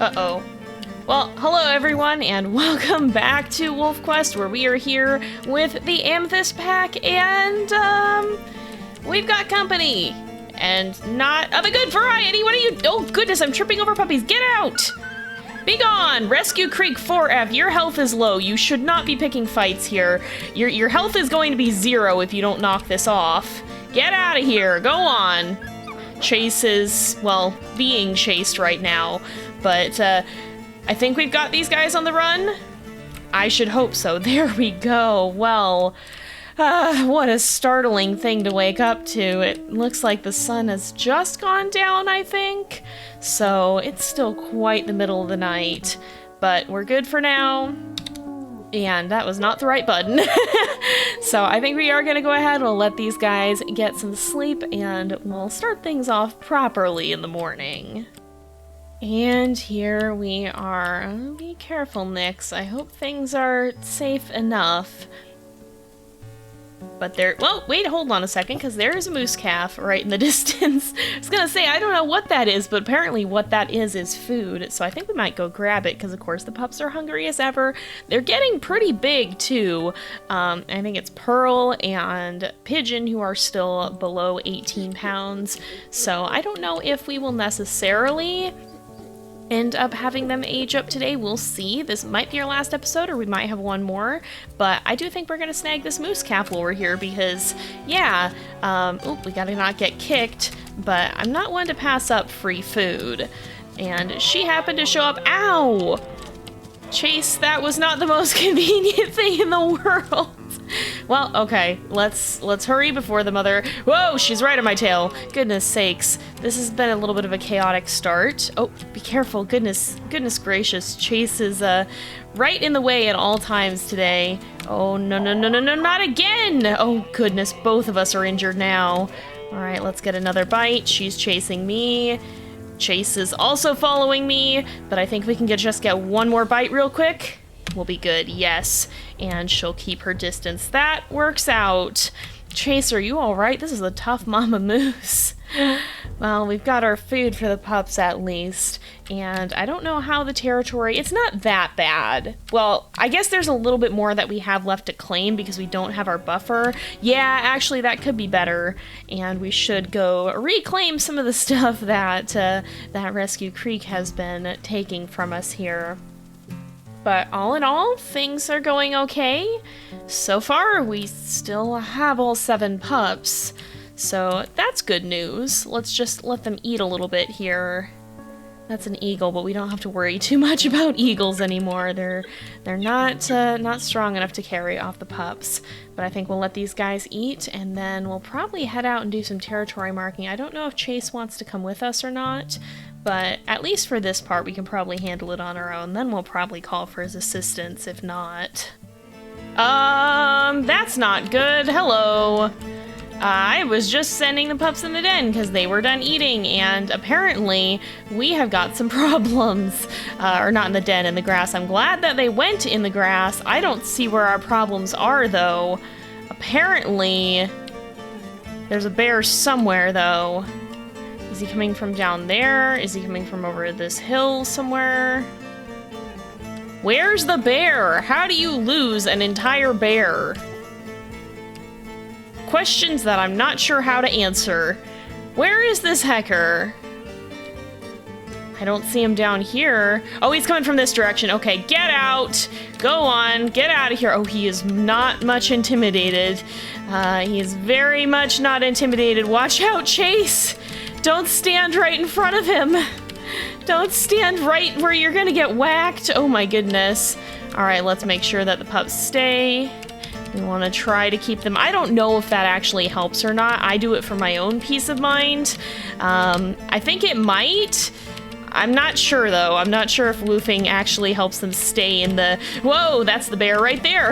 Uh-oh. Well, hello everyone, and welcome back to WolfQuest, where we are here with the Amethyst pack, and, we've got company. And not of a good variety. What are you? Oh, goodness, I'm tripping over puppies. Get out! Be gone! Rescue Creek 4F, your health is low. You should not be picking fights here. Your health is going to be 0 if you don't knock this off. Get out of here. Go on. Chase is, well, being chased right now. But, I think we've got these guys on the run. I should hope so. There we go. Well, what a startling thing to wake up to. It looks like the sun has just gone down, I think. So it's still quite the middle of the night, but we're good for now. And that was not the right button. So I think we are gonna go ahead, we'll let these guys get some sleep, and we'll start things off properly in the morning. And here we are. Be careful, Nix. I hope things are safe enough. But there, well, wait, hold on a second, because there is a moose calf right in the distance. I was gonna say, I don't know what that is, but apparently what that is food. So I think we might go grab it, because of course the pups are hungry as ever. They're getting pretty big too. I think it's Pearl and Pigeon who are still below 18 pounds. So I don't know if we will necessarily end up having them age up today. We'll see. This might be our last episode, or we might have one more, but I do think we're gonna snag this moose calf while we're here because, yeah, we gotta not get kicked, but I'm not one to pass up free food. And she happened to show up. Ow! Chase, that was not the most convenient thing in the world. Well, okay, let's hurry before the mother... Whoa, she's right on my tail. Goodness sakes. This has been a little bit of a chaotic start. Oh, be careful. Goodness gracious. Chase is right in the way at all times today. Oh, no, not again! Oh, goodness, both of us are injured now. All right, let's get another bite. She's chasing me. Chase is also following me, but I think we can just get one more bite real quick. We'll be good, yes. And she'll keep her distance. That works out. Chase, are you alright? This is a tough mama moose. Well, we've got our food for the pups at least. And I don't know how the territory... It's not that bad. Well, I guess there's a little bit more that we have left to claim because we don't have our buffer. Yeah, actually, that could be better. And we should go reclaim some of the stuff that, that Rescue Creek has been taking from us here. But all in all, things are going okay. So far, we still have all 7 pups. So that's good news. Let's just let them eat a little bit here. That's an eagle, but we don't have to worry too much about eagles anymore. They're not strong enough to carry off the pups. But I think we'll let these guys eat, and then we'll probably head out and do some territory marking. I don't know if Chase wants to come with us or not. But at least for this part, we can probably handle it on our own. Then we'll probably call for his assistance if not. That's not good. Hello. I was just sending the pups in the den because they were done eating, and apparently we have got some problems. Or not in the den, in the grass. I'm glad that they went in the grass. I don't see where our problems are, though. Apparently, there's a bear somewhere, though. Is he coming from down there? Is he coming from over this hill somewhere? Where's the bear? How do you lose an entire bear? Questions that I'm not sure how to answer. Where is this hecker? I don't see him down here. Oh, he's coming from this direction. Okay, get out. Go on, get out of here. Oh, he is not much intimidated. He is very much not intimidated. Watch out, Chase. Don't stand right in front of him. Don't stand right where you're gonna get whacked. Oh my goodness. All right, let's make sure that the pups stay. We want to try to keep them. I don't know if that actually helps or not. I do it for my own peace of mind. I think it might. I'm not sure, though. I'm not sure if woofing actually helps them stay in the... Whoa, that's the bear right there.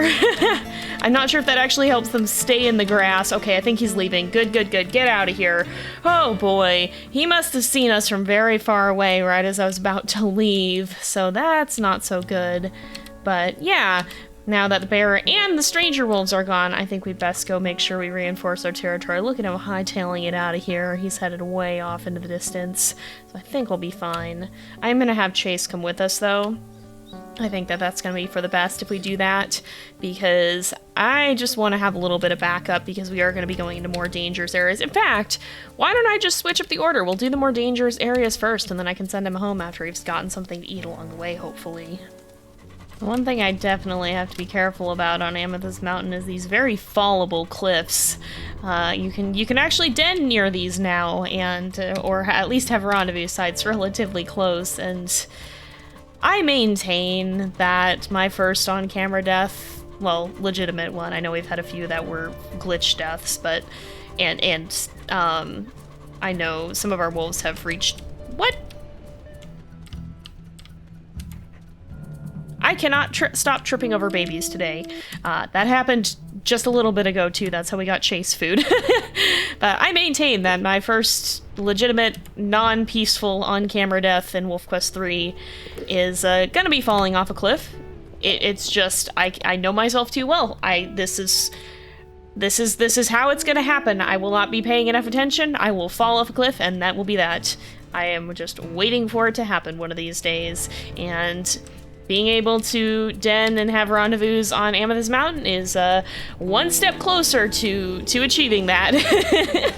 I'm not sure if that actually helps them stay in the grass. Okay, I think he's leaving. Good. Get out of here. Oh, boy. He must have seen us from very far away right as I was about to leave. So that's not so good. But, yeah, Now that the bear and the stranger wolves are gone, I think we best go make sure we reinforce our territory. Look at him hightailing it out of here. He's headed way off into the distance, so I think we'll be fine. I'm gonna have Chase come with us, though. I think that that's gonna be for the best if we do that, because I just want to have a little bit of backup, because we are going to be going into more dangerous areas. In fact, why don't I just switch up the order? We'll do the more dangerous areas first, and then I can send him home after he's gotten something to eat along the way, hopefully. One thing I definitely have to be careful about on Amethyst Mountain is these very fallable cliffs. You can actually den near these now, and or at least have rendezvous sites relatively close. And I maintain that my first on-camera death, well, legitimate one. I know we've had a few that were glitch deaths, but and I know some of our wolves have reached what. I cannot stop tripping over babies today. That happened just a little bit ago, too. That's how we got Chase food. But I maintain that my first legitimate, non-peaceful on-camera death in WolfQuest 3 is gonna be falling off a cliff. It's just, I know myself too well. This is how it's gonna happen. I will not be paying enough attention. I will fall off a cliff, and that will be that. I am just waiting for it to happen one of these days, and being able to den and have rendezvous on Amethyst Mountain is one step closer to achieving that.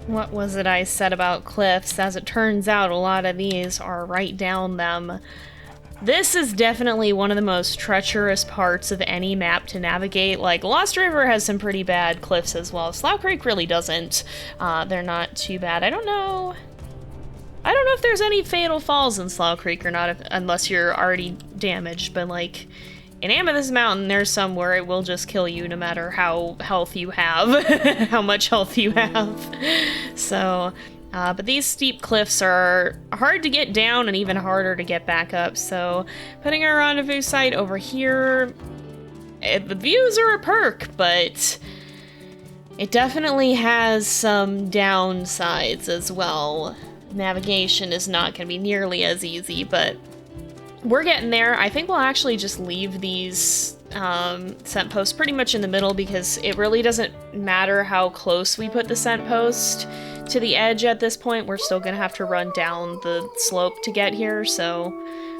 What was it I said about cliffs? As it turns out, a lot of these are right down them. This is definitely one of the most treacherous parts of any map to navigate. Like, Lost River has some pretty bad cliffs as well. Slough Creek really doesn't. They're not too bad. I don't know if there's any fatal falls in Slough Creek or not, unless you're already damaged, but like, in Amethyst Mountain, there's some where it will just kill you no matter how health you have, how much health you have. So, but these steep cliffs are hard to get down and even harder to get back up, so putting our rendezvous site over here, the views are a perk, but it definitely has some downsides as well. Navigation is not going to be nearly as easy, but we're getting there. I think we'll actually just leave these scent posts pretty much in the middle, because it really doesn't matter how close we put the scent post to the edge at this point. We're still going to have to run down the slope to get here, so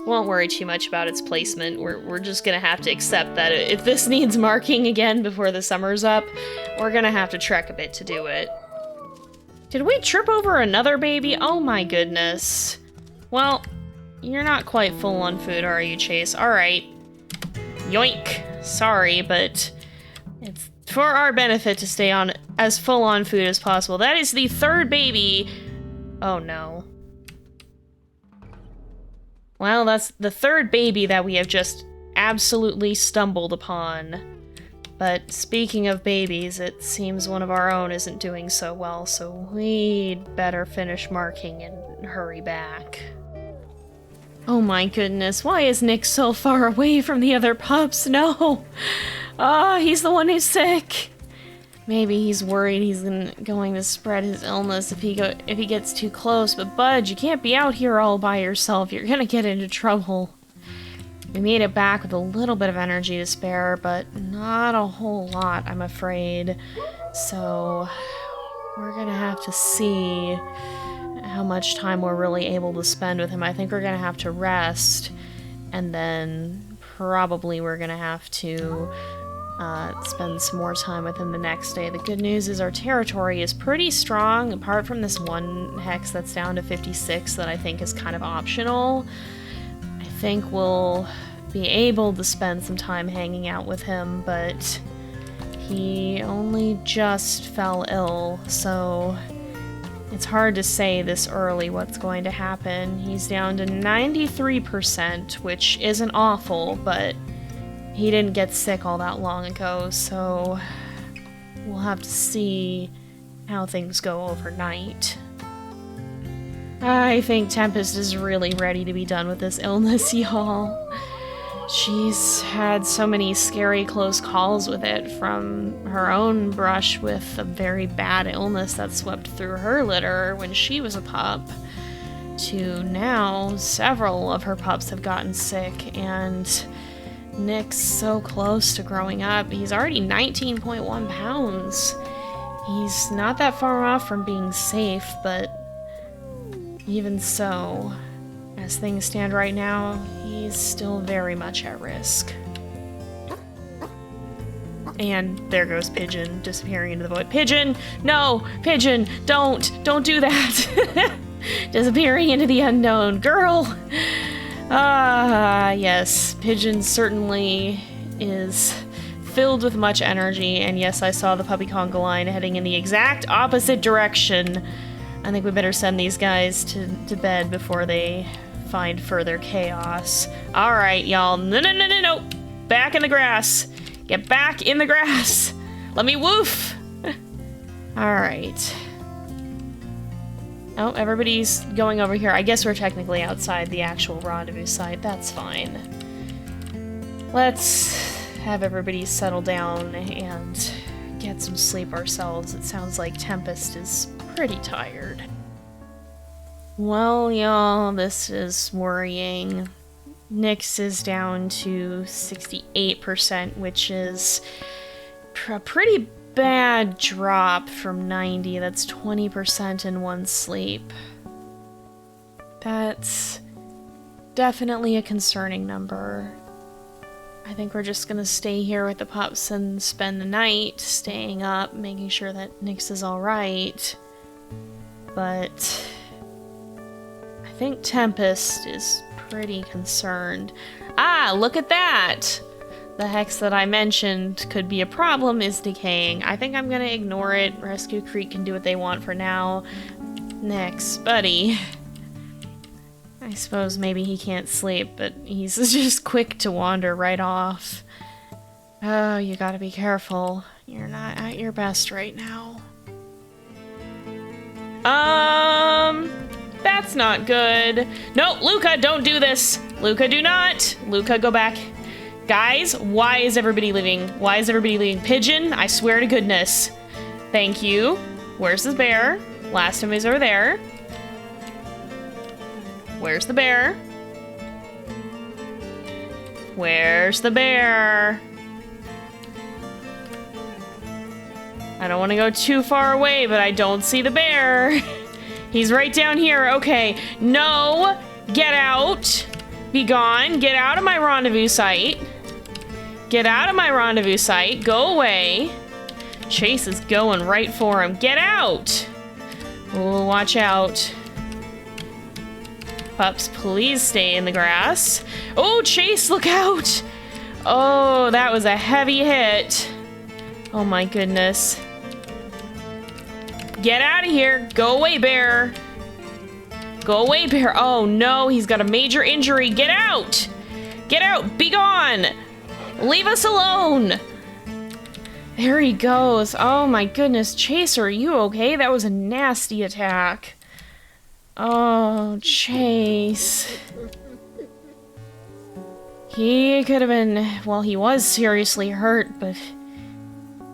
won't worry too much about its placement. We're just going to have to accept that if this needs marking again before the summer's up, we're going to have to trek a bit to do it. Did we trip over another baby? Oh my goodness. Well, you're not quite full on food, are you, Chase? Alright. Yoink. Sorry, but it's for our benefit to stay on as full on food as possible. That is the third baby. Oh no. Well, that's the third baby that we have just absolutely stumbled upon. But speaking of babies, it seems one of our own isn't doing so well, so we'd better finish marking and hurry back. Oh my goodness, why is Nick so far away from the other pups? No! He's the one who's sick! Maybe he's worried he's going to spread his illness if he gets too close, but Budge, you can't be out here all by yourself. You're gonna get into trouble. We made it back with a little bit of energy to spare, but not a whole lot, I'm afraid. So we're gonna have to see how much time we're really able to spend with him. I think we're gonna have to rest, and then probably we're gonna have to spend some more time with him the next day. The good news is our territory is pretty strong, apart from this one hex that's down to 56 that I think is kind of optional. I think we'll be able to spend some time hanging out with him, but he only just fell ill, so it's hard to say this early what's going to happen. He's down to 93%, which isn't awful, but he didn't get sick all that long ago, so we'll have to see how things go overnight. I think Tempest is really ready to be done with this illness, y'all. She's had so many scary close calls with it, from her own brush with a very bad illness that swept through her litter when she was a pup, to now several of her pups have gotten sick, and Nick's so close to growing up. He's already 19.1 pounds. He's not that far off from being safe, but even so, as things stand right now, he's still very much at risk. And there goes Pigeon, disappearing into the void. Pigeon! No! Pigeon! Don't do that! Disappearing into the unknown. Girl! Ah, yes. Pigeon certainly is filled with much energy, and yes, I saw the puppy conga line heading in the exact opposite direction. I think we better send these guys to bed before they find further chaos. Alright, y'all. No. Back in the grass. Get back in the grass! Let me woof! Alright. Oh, everybody's going over here. I guess we're technically outside the actual rendezvous site. That's fine. Let's have everybody settle down and get some sleep ourselves. It sounds like Tempest is pretty tired. Well, y'all, this is worrying. Nyx is down to 68%, which is a pretty bad drop from 90. That's 20% in one sleep. That's definitely a concerning number. I think we're just gonna stay here with the pups and spend the night staying up, making sure that Nyx is alright. But I think Tempest is pretty concerned. Ah, look at that! The hex that I mentioned could be a problem is decaying. I think I'm gonna ignore it. Rescue Creek can do what they want for now. Nyx, buddy. I suppose maybe he can't sleep, but he's just quick to wander right off. Oh, you gotta be careful. You're not at your best right now. That's not good. No, Luca, don't do this. Luca, do not. Luca, go back. Guys, why is everybody leaving? Why is everybody leaving? Pigeon, I swear to goodness. Thank you. Where's the bear? Last time he was over there. Where's the bear? Where's the bear? I don't want to go too far away, but I don't see the bear. He's right down here. Okay. No. Get out. Be gone. Get out of my rendezvous site. Get out of my rendezvous site. Go away. Chase is going right for him. Get out. Oh, watch out. Pups, please stay in the grass. Oh, Chase, look out. Oh, that was a heavy hit. Oh my goodness. Get out of here. Go away, bear. Go away, bear. Oh no, he's got a major injury. Get out. Get out. Be gone. Leave us alone. There he goes. Oh my goodness. Chase, are you okay? That was a nasty attack. Oh, Chase. He could have been, well, he was seriously hurt, but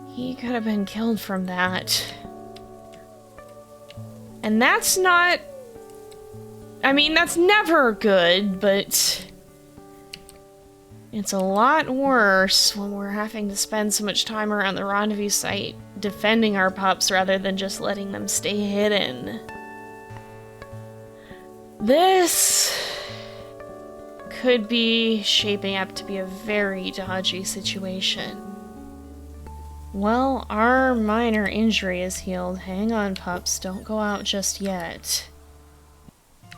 he could have been killed from that. And that's not, I mean, that's never good, but it's a lot worse when we're having to spend so much time around the rendezvous site defending our pups rather than just letting them stay hidden. This could be shaping up to be a very dodgy situation. Well, our minor injury is healed. Hang on, pups. Don't go out just yet.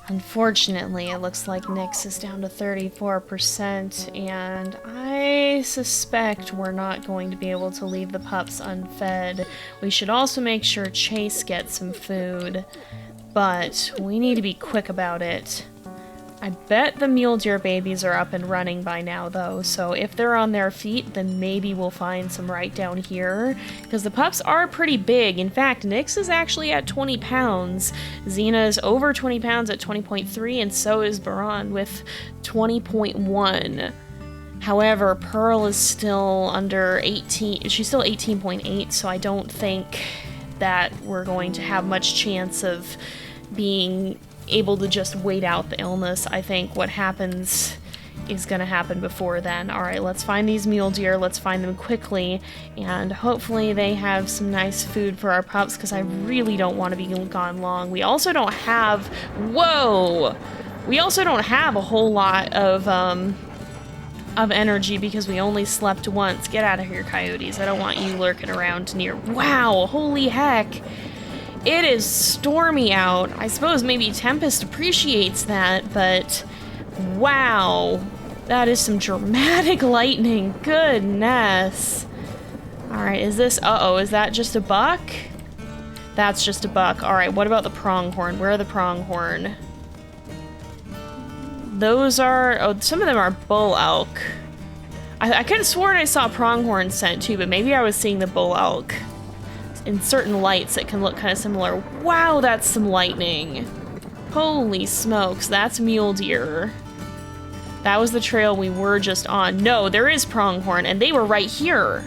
Unfortunately, it looks like Nyx is down to 34%, and I suspect we're not going to be able to leave the pups unfed. We should also make sure Chase gets some food, but we need to be quick about it. I bet the mule deer babies are up and running by now, though, so if they're on their feet, then maybe we'll find some right down here, because the pups are pretty big. In fact, Nyx is actually at 20 pounds. Xena is over 20 pounds at 20.3, and so is Baran with 20.1. However, Pearl is still under 18. She's still 18.8, so I don't think that we're going to have much chance of being able to just wait out the illness. I think what happens is gonna happen before then. Alright, let's find these mule deer, let's find them quickly, and hopefully they have some nice food for our pups, because I really don't want to be gone long. We also don't have... Whoa! We also don't have a whole lot of energy because we only slept once. Get out of here, coyotes. I don't want you lurking around near... Wow! Holy heck! It is stormy out. I suppose maybe Tempest appreciates that, but... Wow! That is some dramatic lightning. Goodness. Alright, is this... Uh-oh, is that just a buck? That's just a buck. Alright, what about the pronghorn? Where are the pronghorn? Those are... Oh, some of them are bull elk. I could have sworn I saw pronghorn scent too, but maybe I was seeing the bull elk. In certain lights it can look kind of similar. Wow, that's some lightning. Holy smokes, that's mule deer. That was the trail we were just on. No, there is pronghorn, and they were right here.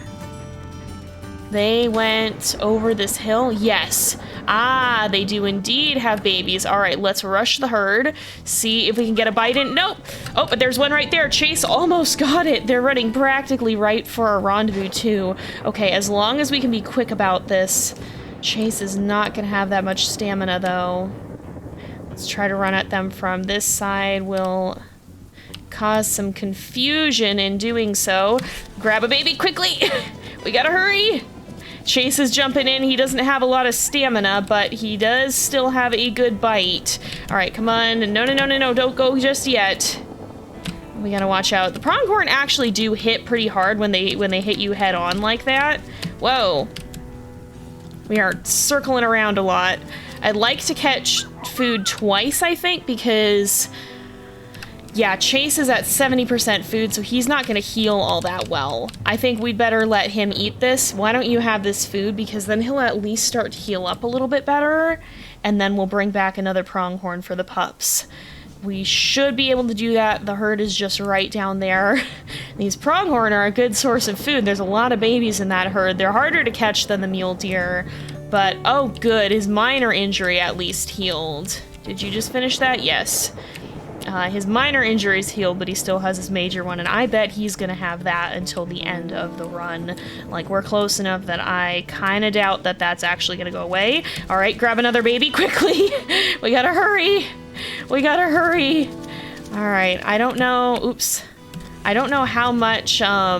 They went over this hill? Yes. Ah, they do indeed have babies. All right, let's rush the herd. See if we can get a bite in. Nope. Oh, but there's one right there. Chase almost got it. They're running practically right for our rendezvous, too. Okay, as long as we can be quick about this. Chase is not going to have that much stamina, though. Let's try to run at them from this side. We'll cause some confusion in doing so. Grab a baby quickly. We gotta hurry. Chase is jumping in. He doesn't have a lot of stamina, but he does still have a good bite. All right, come on. No, no, no, no, no. Don't go just yet. We gotta watch out. The pronghorn actually do hit pretty hard when they hit you head on like that. Whoa. We are circling around a lot. I'd like to catch food twice, I think, because... Yeah, Chase is at 70% food, so he's not going to heal all that well. I think we'd better let him eat this. Why don't you have this food? Because then he'll at least start to heal up a little bit better, and then we'll bring back another pronghorn for the pups. We should be able to do that. The herd is just right down there. These pronghorn are a good source of food. There's a lot of babies in that herd. They're harder to catch than the mule deer, but oh good, his minor injury at least healed. Did you just finish that? Yes. His minor injury is healed, but he still has his major one, and I bet he's gonna have that until the end of the run. Like, we're close enough that I kinda doubt that that's actually gonna go away. Alright, grab another baby quickly! We gotta hurry! We gotta hurry! Alright, I don't know... Oops. I don't know how much, how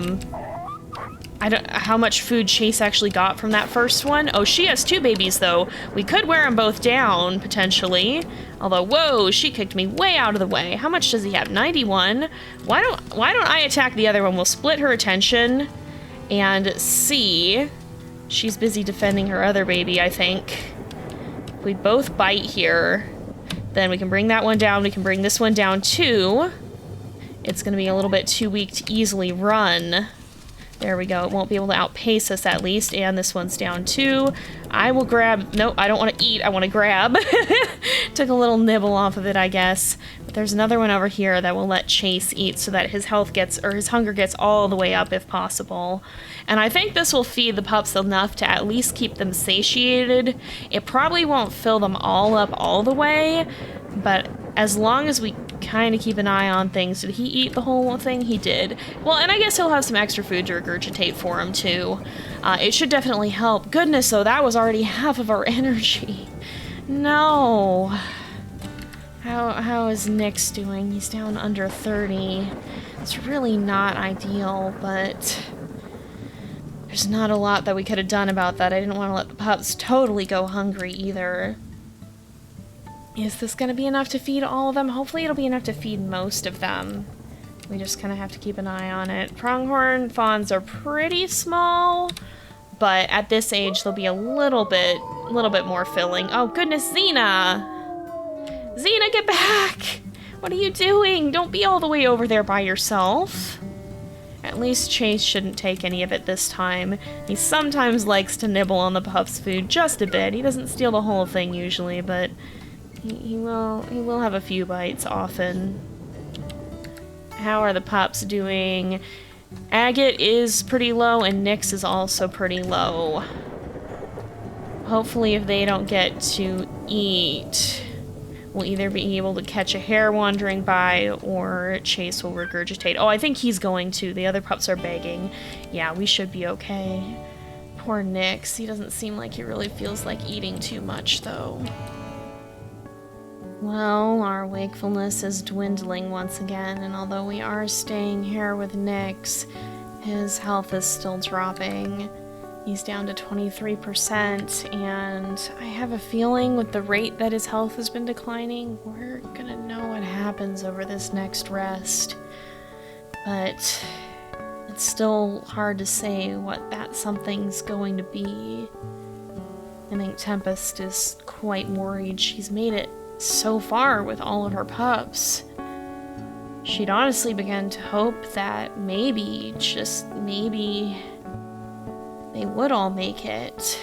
much food Chase actually got from that first one. Oh, she has two babies, though. We could wear them both down, potentially. Although, whoa, she kicked me way out of the way. How much does he have? 91? Why don't I attack the other one? We'll split her attention and see. She's busy defending her other baby, I think. If we both bite here, then we can bring that one down. We can bring this one down, too. It's going to be a little bit too weak to easily run. There we go. It won't be able to outpace us at least. And this one's down too. I will grab... Nope, I don't want to eat. I want to grab. Took a little nibble off of it, I guess. But there's another one over here that will let Chase eat so that his health gets... or his hunger gets all the way up if possible. And I think this will feed the pups enough to at least keep them satiated. It probably won't fill them all up all the way. But as long as we kind of keep an eye on things. Did he eat the whole thing? He did. Well, and I guess he'll have some extra food to regurgitate for him, too. It should definitely help. Goodness, though, that was already half of our energy. No. How is Nick's doing? He's down under 30. It's really not ideal, but there's not a lot that we could have done about that. I didn't want to let the pups totally go hungry, either. Is this going to be enough to feed all of them? Hopefully it'll be enough to feed most of them. We just kind of have to keep an eye on it. Pronghorn fawns are pretty small, but at this age they'll be a little bit more filling. Oh goodness, Xena! Xena, get back! What are you doing? Don't be all the way over there by yourself. At least Chase shouldn't take any of it this time. He sometimes likes to nibble on the pup's food just a bit. He doesn't steal the whole thing usually, but he will have a few bites often. How are the pups doing? Agate is pretty low, and Nyx is also pretty low. Hopefully if they don't get to eat, we'll either be able to catch a hare wandering by or Chase will regurgitate. Oh, I think he's going to. The other pups are begging. Yeah, we should be okay. Poor Nyx. He doesn't seem like he really feels like eating too much, though. Well, our wakefulness is dwindling once again, and although we are staying here with Nyx, his health is still dropping. He's down to 23%, and I have a feeling with the rate that his health has been declining, we're gonna know what happens over this next rest. But it's still hard to say what that something's going to be. I think Tempest is quite worried. She's made it so far with all of her pups. She'd honestly begun to hope that maybe, just maybe, they would all make it.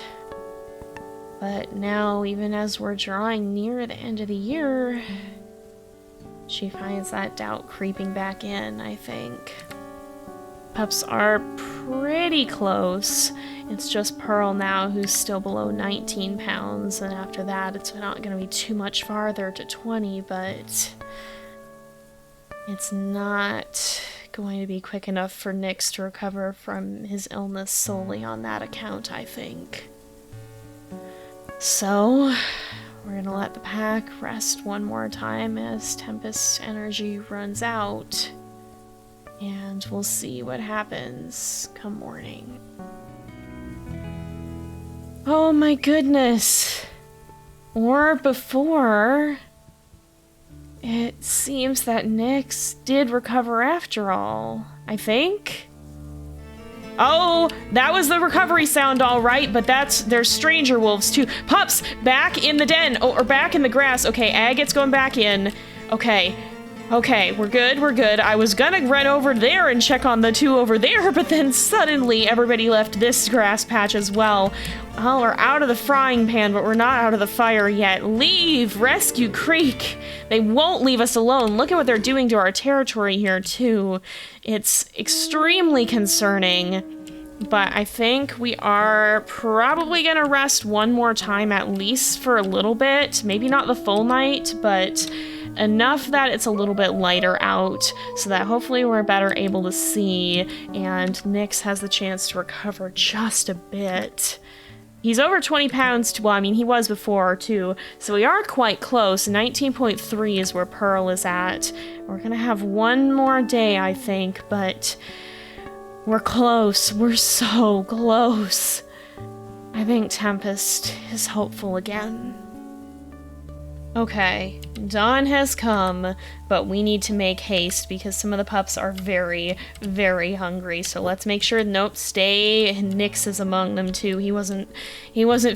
But now, even as we're drawing near the end of the year, she finds that doubt creeping back in, I think. Pups are pretty close. It's just Pearl now who's still below 19 pounds, and after that it's not going to be too much farther to 20, but it's not going to be quick enough for Nyx to recover from his illness solely on that account, I think. So, we're going to let the pack rest one more time as Tempest's energy runs out, and we'll see what happens come morning. Oh my goodness! Or before, it seems that Nyx did recover after all, I think? Oh, that was the recovery sound, all right, but there's stranger wolves too. Pups, back in the den, or back in the grass. Okay, Agate's going back in. Okay, we're good. I was gonna run over there and check on the two over there, but then suddenly everybody left this grass patch as well. Well, we're out of the frying pan, but we're not out of the fire yet. Leave! Rescue Creek! They won't leave us alone. Look at what they're doing to our territory here, too. It's extremely concerning, but I think we are probably gonna rest one more time, at least for a little bit. Maybe not the full night, but enough that it's a little bit lighter out, so that hopefully we're better able to see, and Nyx has the chance to recover just a bit. He's over 20 pounds, well, I mean, he was before, too, so we are quite close. 19.3 is where Pearl is at. We're gonna have one more day, I think, but we're close. We're so close. I think Tempest is hopeful again. Okay, dawn has come, but we need to make haste because some of the pups are very, very hungry. So let's make sure, nope, stay. Nyx is among them too. He wasn't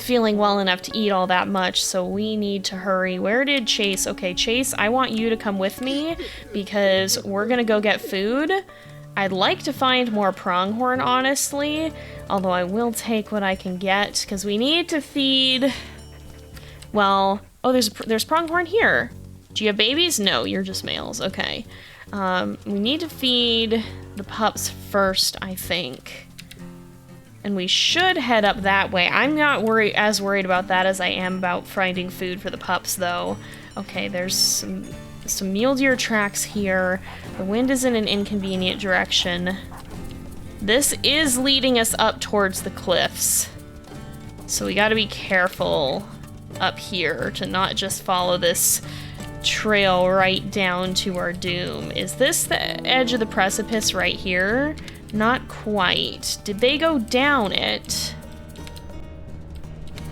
feeling well enough to eat all that much, so we need to hurry. Where did Chase? Okay, Chase, I want you to come with me because we're gonna go get food. I'd like to find more pronghorn, honestly, although I will take what I can get because we need to feed, well, oh, there's pronghorn here. Do you have babies? No, you're just males. Okay. We need to feed the pups first, I think. And we should head up that way. I'm not as worried about that as I am about finding food for the pups, though. Okay, there's some mule deer tracks here. The wind is in an inconvenient direction. This is leading us up towards the cliffs. So we gotta be careful up here to not just follow this trail right down to our doom. Is this the edge of the precipice right here? Not quite. Did they go down it?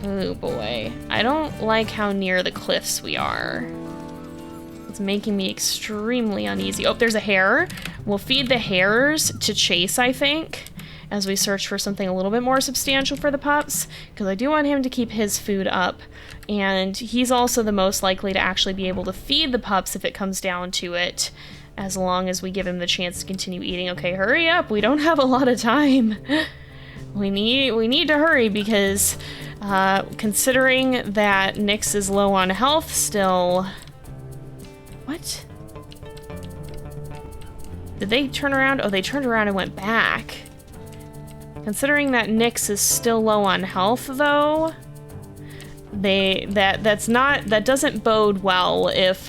Oh boy. I don't like how near the cliffs we are. It's making me extremely uneasy. Oh, there's a hare. We'll feed the hares to Chase, I think, as we search for something a little bit more substantial for the pups, because I do want him to keep his food up, and he's also the most likely to actually be able to feed the pups if it comes down to it, as long as we give him the chance to continue eating. Okay, hurry up, we don't have a lot of time. We need to hurry because considering that Nyx is low on health still. What? Did they turn around? Oh, they turned around and went back. Considering that Nyx is still low on health, though, that doesn't bode well if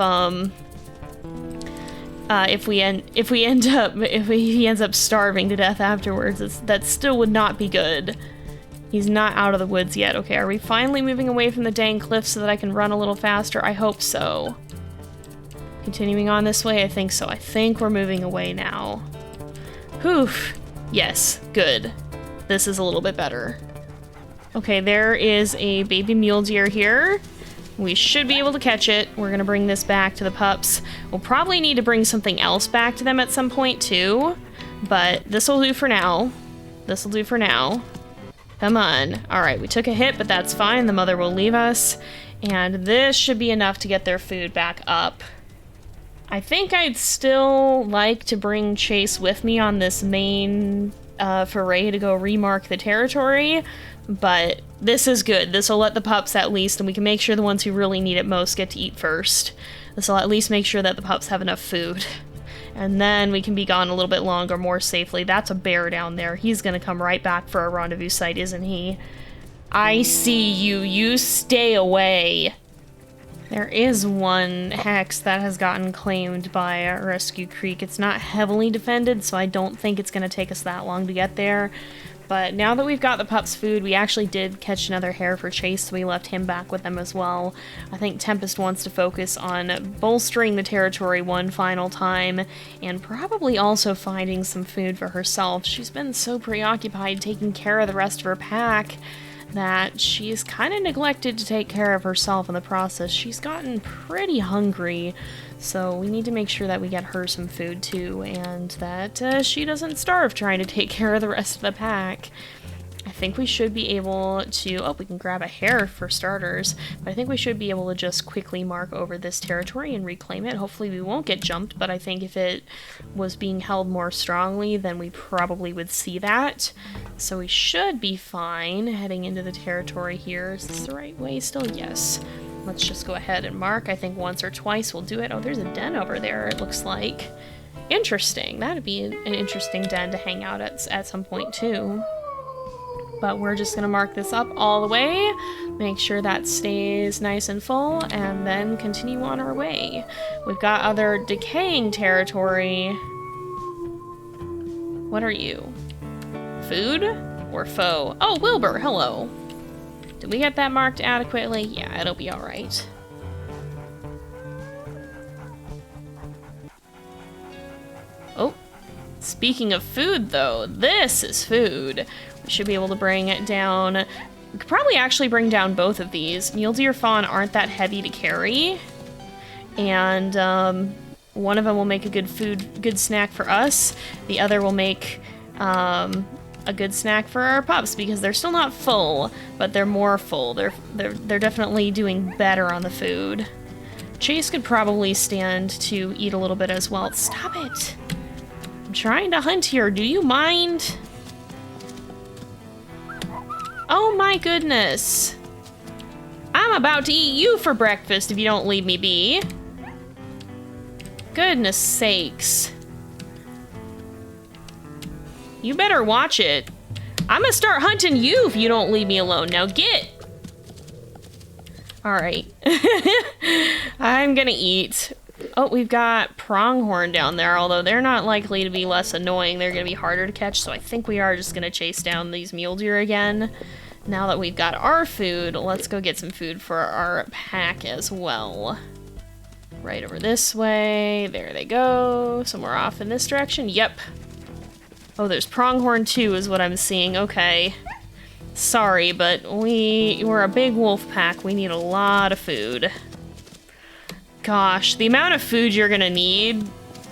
he ends up starving to death afterwards. That still would not be good. He's not out of the woods yet. Okay, are we finally moving away from the dang cliff so that I can run a little faster? I hope so. Continuing on this way? I think so. I think we're moving away now. Whew. Yes, good. This is a little bit better. Okay, there is a baby mule deer here. We should be able to catch it. We're gonna bring this back to the pups. We'll probably need to bring something else back to them at some point too, but this'll do for now. This'll do for now. Come on. All right, we took a hit, but that's fine. The mother will leave us, and this should be enough to get their food back up. I think I'd still like to bring Chase with me on this main foray to go remark the territory, but this is good. This will let the pups at least, and we can make sure the ones who really need it most get to eat first. This will at least make sure that the pups have enough food. And then we can be gone a little bit longer, more safely. That's a bear down there. He's gonna come right back for a rendezvous site, isn't he? I see you. You stay away. There is one hex that has gotten claimed by Rescue Creek. It's not heavily defended, so I don't think it's gonna take us that long to get there. But now that we've got the pups' food, we actually did catch another hare for Chase, so we left him back with them as well. I think Tempest wants to focus on bolstering the territory one final time, and probably also finding some food for herself. She's been so preoccupied taking care of the rest of her pack that she's kind of neglected to take care of herself in the process. She's gotten pretty hungry, so we need to make sure that we get her some food too, and that she doesn't starve trying to take care of the rest of the pack. I think we should be able to... Oh, we can grab a hare for starters, but I think we should be able to just quickly mark over this territory and reclaim it. Hopefully we won't get jumped, but I think if it was being held more strongly, then we probably would see that. So we should be fine heading into the territory here. Is this the right way still? Yes. Let's just go ahead and mark. I think once or twice we'll do it. Oh, there's a den over there, it looks like. Interesting. That'd be an interesting den to hang out at some point too. But we're just gonna mark this up all the way, make sure that stays nice and full, and then continue on our way. We've got other decaying territory. What are you? Food or foe? Oh, Wilbur, hello. Did we get that marked adequately? Yeah, it'll be all right. Oh, speaking of food though, this is food. Should be able to bring it down. We could probably actually bring down both of these. Mule deer fawn aren't that heavy to carry, and one of them will make a good snack for us. The other will make a good snack for our pups because they're still not full, but they're more full. They're definitely doing better on the food. Chase could probably stand to eat a little bit as well. Stop it! I'm trying to hunt here. Do you mind? Oh my goodness. I'm about to eat you for breakfast if you don't leave me be. Goodness sakes. You better watch it. I'm gonna start hunting you if you don't leave me alone. Now get. All right. I'm gonna eat. Oh, we've got pronghorn down there, although they're not likely to be less annoying. They're gonna be harder to catch, so I think we are just gonna chase down these mule deer again. Now that we've got our food, let's go get some food for our pack as well. Right over this way. There they go. Somewhere off in this direction. Yep. Oh, there's pronghorn too is what I'm seeing. Okay. Sorry, but we're a big wolf pack. We need a lot of food. Gosh, the amount of food you're gonna need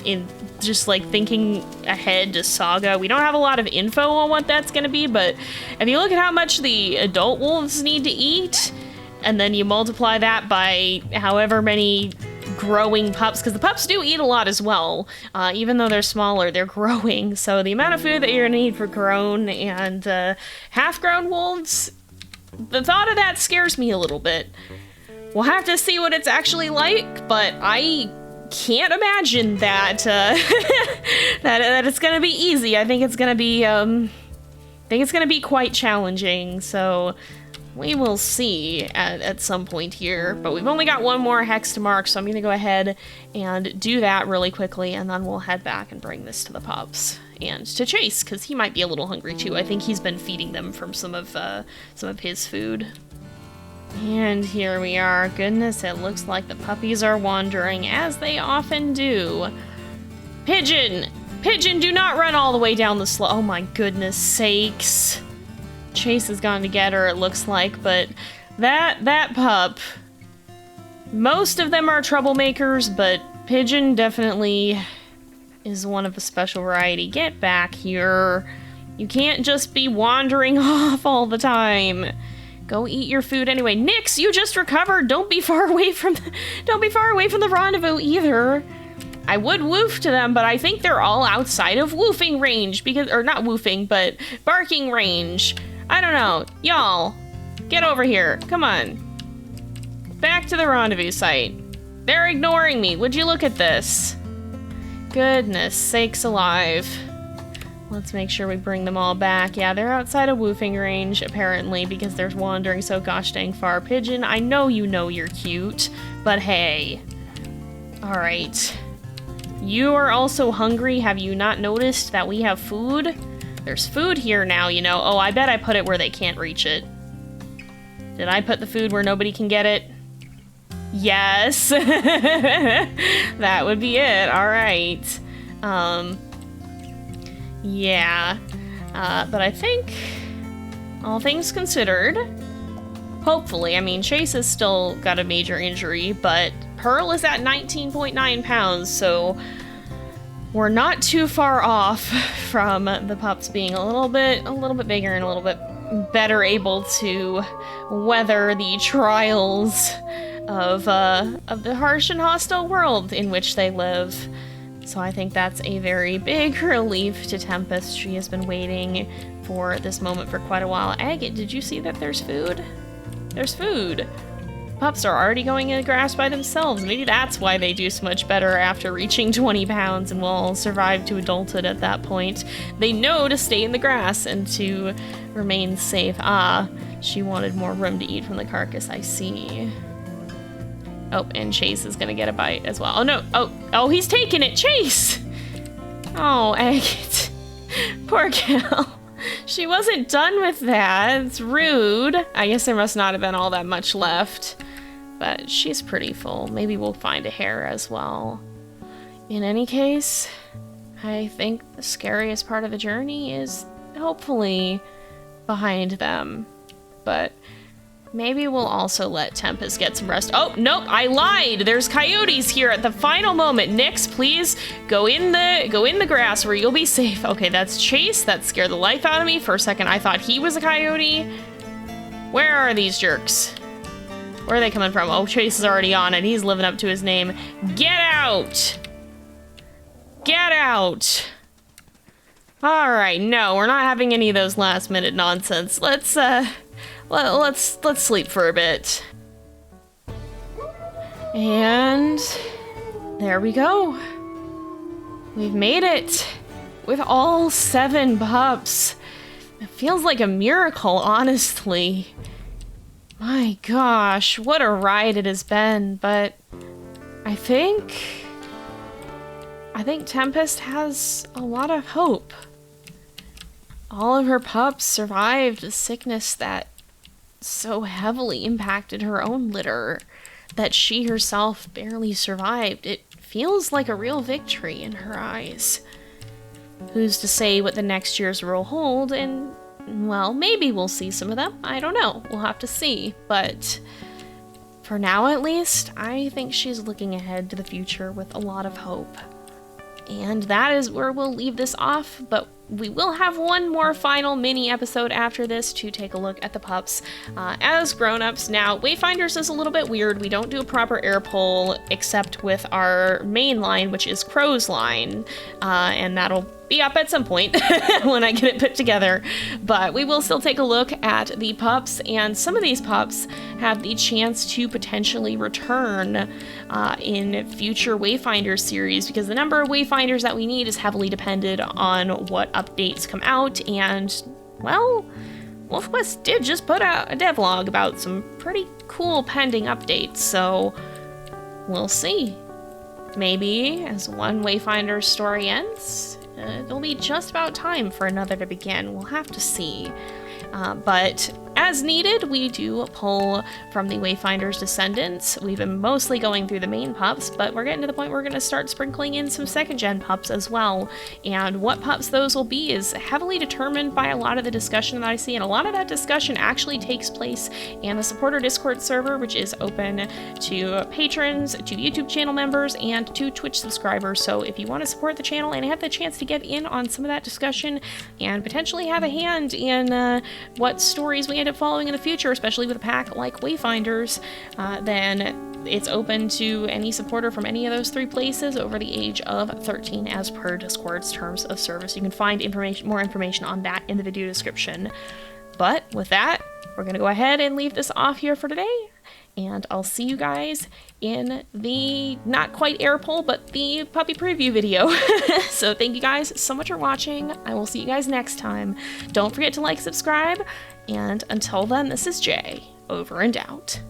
in just like thinking ahead to Saga. We don't have a lot of info on what that's gonna be, but if you look at how much the adult wolves need to eat, and then you multiply that by however many growing pups, because the pups do eat a lot as well, even though they're smaller, they're growing. So the amount of food that you're gonna need for grown and half-grown wolves, the thought of that scares me a little bit. We'll have to see what it's actually like, but I can't imagine that that it's gonna be easy. I think it's gonna be quite challenging. So we will see at some point here, but we've only got one more hex to mark, so I'm gonna go ahead and do that really quickly, and then we'll head back and bring this to the pups and to Chase, because he might be a little hungry too. I think he's been feeding them from some of his food. And here we are. Goodness, it looks like the puppies are wandering, as they often do. Pigeon! Pigeon, do not run all the way down the slope. Oh my goodness sakes. Chase has gone to get her, it looks like, but that pup, most of them are troublemakers, but Pigeon definitely is one of a special variety. Get back here. You can't just be wandering off all the time. Go eat your food anyway. Nix, you just recovered. Don't be far away from the rendezvous either. I would woof to them, but I think they're all outside of woofing range or not woofing, but barking range. I don't know. Y'all, get over here. Come on. Back to the rendezvous site. They're ignoring me. Would you look at this? Goodness sakes alive. Let's make sure we bring them all back. Yeah, they're outside of woofing range, apparently, because they're wandering so gosh dang far. Pigeon, I know you know you're cute, but hey. Alright. You are also hungry. Have you not noticed that we have food? There's food here now, you know. Oh, I bet I put it where they can't reach it. Did I put the food where nobody can get it? Yes. That would be it. All right. Yeah. But I think, all things considered, hopefully, I mean, Chase has still got a major injury, but Pearl is at 19.9 pounds, so we're not too far off from the pups being a little bit bigger and a little bit better able to weather the trials of the harsh and hostile world in which they live. So I think that's a very big relief to Tempest. She has been waiting for this moment for quite a while. Agate, did you see that there's food? There's food. Pups are already going in the grass by themselves. Maybe that's why they do so much better after reaching 20 pounds and will survive to adulthood at that point. They know to stay in the grass and to remain safe. Ah, she wanted more room to eat from the carcass, I see. Oh, and Chase is gonna get a bite as well. Oh no, oh, he's taking it, Chase! Oh, Agate. Poor gal. She wasn't done with that. It's rude. I guess there must not have been all that much left. But she's pretty full. Maybe we'll find a hare as well. In any case, I think the scariest part of the journey is hopefully behind them. But maybe we'll also let Tempest get some rest. Oh, nope, I lied. There's coyotes here at the final moment. Nix, please go in the grass where you'll be safe. Okay, that's Chase. That scared the life out of me. For a second, I thought he was a coyote. Where are these jerks? Where are they coming from? Oh, Chase is already on it. He's living up to his name. Get out! Get out! All right, no, we're not having any of those last-minute nonsense. Let's sleep for a bit. And there we go. We've made it with all 7 pups. It feels like a miracle, honestly. My gosh, what a ride it has been, but I think Tempest has a lot of hope. All of her pups survived a sickness that so heavily impacted her own litter that she herself barely survived. It feels like a real victory in her eyes. Who's to say what the next years will hold, and, well, maybe we'll see some of them. I don't know. We'll have to see. But for now, at least, I think she's looking ahead to the future with a lot of hope. And that is where we'll leave this off, but we will have one more final mini episode after this to take a look at the pups as grown-ups. Now, Wayfinders is a little bit weird. We don't do a proper air poll except with our main line, which is Crow's line, and that'll be up at some point when I get it put together. But we will still take a look at the pups, and some of these pups have the chance to potentially return in future Wayfinders series, because the number of Wayfinders that we need is heavily dependent on what updates come out, and, well, WolfQuest did just put out a devlog about some pretty cool pending updates, so we'll see. Maybe, as one Wayfinder's story ends, it'll be just about time for another to begin. We'll have to see. But as needed, we do pull from the Wayfinder's descendants. We've been mostly going through the main pups, but we're getting to the point where we're going to start sprinkling in some second-gen pups as well. And what pups those will be is heavily determined by a lot of the discussion that I see, and a lot of that discussion actually takes place in the supporter Discord server, which is open to patrons, to YouTube channel members, and to Twitch subscribers. So if you want to support the channel and have the chance to get in on some of that discussion and potentially have a hand in what stories we end up following in the future, especially with a pack like Wayfinders, then it's open to any supporter from any of those 3 places over the age of 13 as per Discord's terms of service. You can find more information on that in the video description. But with that, we're going to go ahead and leave this off here for today, and I'll see you guys in the not quite air poll, but the puppy preview video. So thank you guys so much for watching. I will see you guys next time. Don't forget to like, subscribe, and until then, this is Jay, over and out.